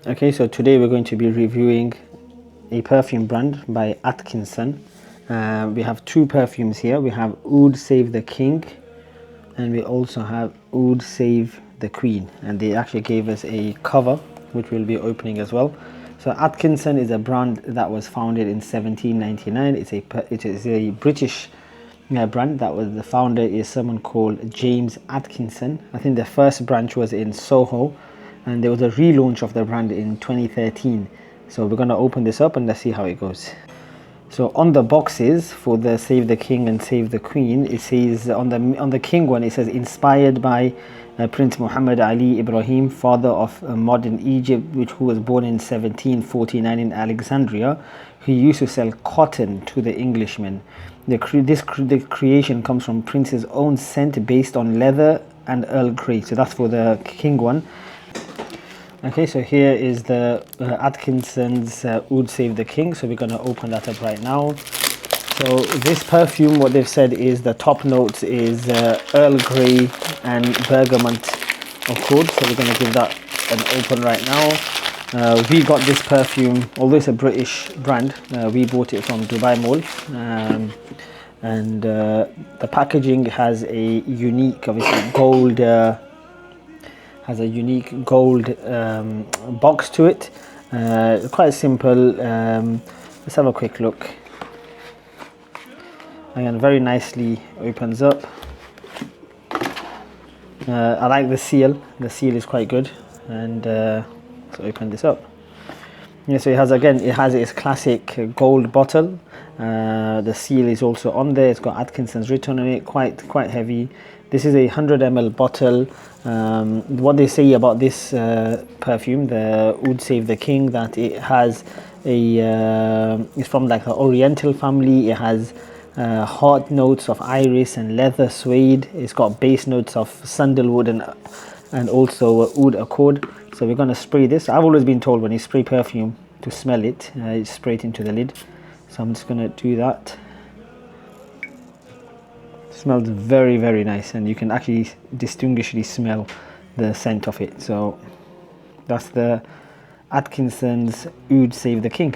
Okay, so today we're going to be reviewing a perfume brand by Atkinson. We have two perfumes here. We have Oud Save the King and we also have Oud Save the Queen, and they actually gave us a cover which we'll be opening as well. So Atkinson is a brand that was founded in 1799. It is a British brand. That was, the founder is someone called James Atkinson. I think the first branch was in Soho, and there was a relaunch of the brand in 2013. So we're going to open this up and let's see how it goes. So on the boxes for the Save the King and Save the Queen, it says on the King one, it says inspired by Prince Muhammad Ali Ibrahim, father of modern Egypt, who was born in 1749 in Alexandria, who used to sell cotton to the Englishmen. The creation comes from Prince's own scent based on leather and Earl Grey. So that's for the King one. Okay, so here is the Atkinsons Oud Save the King. So we're going to open that up right now. So this perfume, what they've said is the top notes is Earl Grey and bergamot accord. So we're going to give that an open right now. We got this perfume, although it's a British brand, we bought it from Dubai Mall. And the packaging has a unique, obviously, gold box to it. Quite simple. Let's have a quick look. Again, very nicely opens up. I like the seal. The seal is quite good. And let's open this up. Yeah, so it has its classic gold bottle. The seal is also on there. It's got Atkinson's written on it. Quite heavy. This is a 100 ml bottle. What they say about this perfume, the Oud Save the King, that it has it's from like the Oriental family. It has hot notes of iris and leather suede. It's got base notes of sandalwood and also oud accord. So we're going to spray this. I've always been told when you spray perfume to smell it, you spray it into the lid. So I'm just going to do that. Smells very, very nice, and you can actually distinguishedly smell the scent of it. So that's the Atkinson's Oud Save the King.